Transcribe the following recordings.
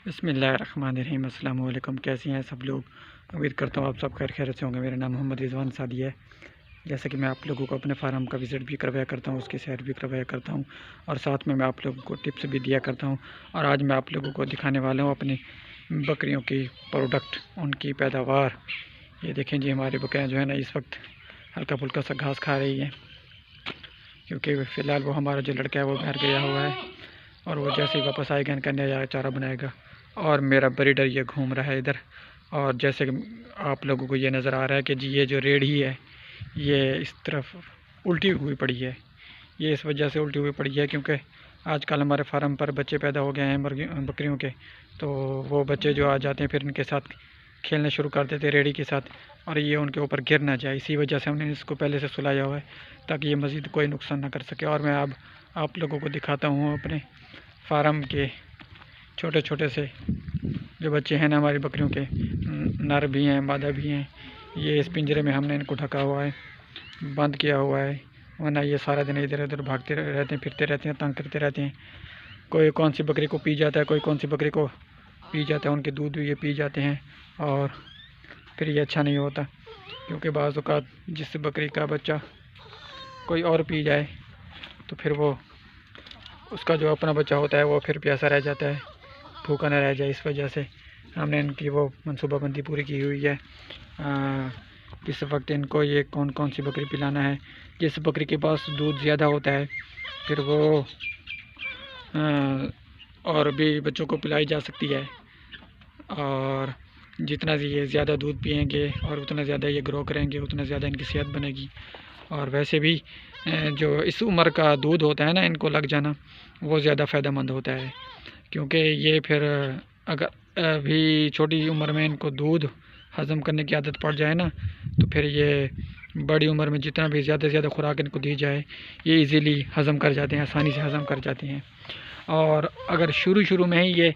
بسم اللہ الرحمن الرحیم۔ السلام علیکم، کیسے ہیں سب لوگ؟ امید کرتا ہوں آپ سب خیریت سے ہوں گے۔ میرا نام محمد رضوان سعدی ہے۔ جیسا کہ میں آپ لوگوں کو اپنے فارم کا وزٹ بھی کروایا کرتا ہوں، اس کی سیر بھی کروایا کرتا ہوں، اور ساتھ میں آپ لوگوں کو ٹپس بھی دیا کرتا ہوں۔ اور آج میں آپ لوگوں کو دکھانے والا ہوں اپنی بکریوں کی پروڈکٹ، ان کی پیداوار۔ یہ دیکھیں جی، ہماری بکریاں جو ہے نا اس وقت ہلکا پھلکا سا گھاس کھا رہی ہیں، کیونکہ فی الحال وہ ہمارا جو لڑکا ہے وہ گھر گیا ہوا ہے، اور وہ جیسے ہی واپس آئے گا ان کا نیا چارہ بنائے گا۔ اور میرا بریڈر یہ گھوم رہا ہے ادھر، اور جیسے کہ آپ لوگوں کو یہ نظر آ رہا ہے کہ جی یہ جو ریڑھی ہے یہ اس طرف الٹی ہوئی پڑی ہے۔ یہ اس وجہ سے الٹی ہوئی پڑی ہے کیونکہ آج کل ہمارے فارم پر بچے پیدا ہو گئے ہیں بکریوں کے، تو وہ بچے جو آ جاتے ہیں پھر ان کے ساتھ کھیلنا شروع کر دیتے ریڑھی کے ساتھ، اور یہ ان کے اوپر گر نہ جائے، اسی وجہ سے ہم نے اس کو پہلے سے سلایا ہوا ہے تاکہ یہ مزید کوئی نقصان نہ کر سکے۔ اور میں اب آپ لوگوں کو دکھاتا ہوں اپنے فارم کے چھوٹے چھوٹے سے جو بچے ہیں نا ہماری بکریوں کے، نر بھی ہیں مادہ بھی ہیں۔ یہ اس پنجرے میں ہم نے ان کو ڈھکا ہوا ہے، بند کیا ہوا ہے، ورنہ یہ سارا دن ادھر ادھر بھاگتے رہتے ہیں، پھرتے رہتے ہیں، تنگ کرتے رہتے ہیں۔ کوئی کون سی بکری کو پی جاتا ہے، کوئی کون سی بکری کو پی جاتا ہے، ان کے دودھ بھی یہ پی جاتے ہیں، اور پھر یہ اچھا نہیں ہوتا، کیونکہ بعض اوقات جس بکری کا بچہ کوئی اور پی جائے تو پھر وہ اس کا جو اپنا بچہ ہوتا ہے وہ پھر پیاسا رہ جاتا ہے، بھوکا نہ رہ جائے۔ اس وجہ سے ہم نے ان کی وہ منصوبہ بندی پوری کی ہوئی ہے۔ اس وقت ان کو یہ کون سی بکری پلانا ہے۔ جس بکری کے پاس دودھ زیادہ ہوتا ہے پھر وہ اور بھی بچوں کو پلائی جا سکتی ہے، اور جتنا یہ زیادہ دودھ پئیں گے اور اتنا زیادہ یہ گرو کریں گے، اتنا زیادہ ان کی صحت بنے گی۔ اور ویسے بھی جو اس عمر کا دودھ ہوتا ہے نا ان کو لگ جانا، وہ زیادہ فائدہ مند ہوتا ہے، کیونکہ یہ پھر اگر ابھی چھوٹی عمر میں ان کو دودھ ہضم کرنے کی عادت پڑ جائے نا، تو پھر یہ بڑی عمر میں جتنا بھی زیادہ سے زیادہ خوراک ان کو دی جائے یہ ایزیلی ہضم کر جاتے ہیں، آسانی سے ہضم کر جاتے ہیں۔ اور اگر شروع میں ہی یہ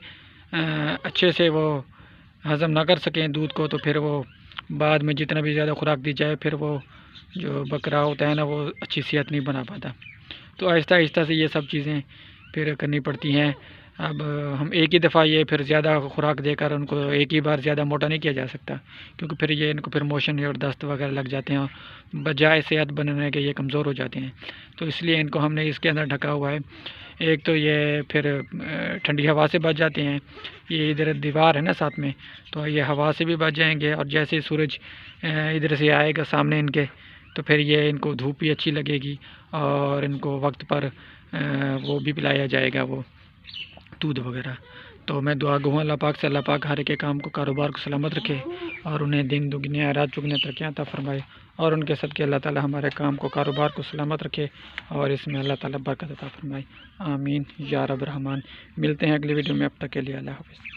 اچھے سے وہ ہضم نہ کر سکیں دودھ کو، تو پھر وہ بعد میں جتنا بھی زیادہ خوراک دی جائے پھر وہ جو بکرا ہوتا ہے نا وہ اچھی صحت نہیں بنا پاتا۔ تو آہستہ آہستہ سے یہ سب چیزیں پھر کرنی پڑتی ہیں۔ اب ہم ایک ہی دفعہ یہ پھر زیادہ خوراک دے کر ان کو ایک ہی بار زیادہ موٹا نہیں کیا جا سکتا، کیونکہ پھر یہ ان کو پھر موشن اور دست وغیرہ لگ جاتے ہیں، بجائے صحت بننے کے یہ کمزور ہو جاتے ہیں۔ تو اس لیے ان کو ہم نے اس کے اندر ڈھکا ہوا ہے۔ ایک تو یہ پھر ٹھنڈی ہوا سے بچ جاتے ہیں، یہ ادھر دیوار ہے نا ساتھ میں، تو یہ ہوا سے بھی بچ جائیں گے، اور جیسے سورج ادھر سے آئے گا سامنے ان کے تو پھر یہ ان کو دھوپ بھی اچھی لگے گی، اور ان کو وقت پر وہ بھی پلایا جائے گا وہ دودھ وغیرہ۔ تو میں دعا گو ہوں اللہ پاک سے، اللہ پاک ہر ایک کام کو کاروبار کو سلامت رکھے، اور انہیں دن دگنے رات چگنے ترقیاں عطا فرمائے، اور ان کے صدقے اللہ تعالی ہمارے کام کو کاروبار کو سلامت رکھے، اور اس میں اللہ تعالی برکت عطا فرمائے، آمین یا رب الرحمن۔ ملتے ہیں اگلی ویڈیو میں، اب تک کے لیے اللہ حافظ۔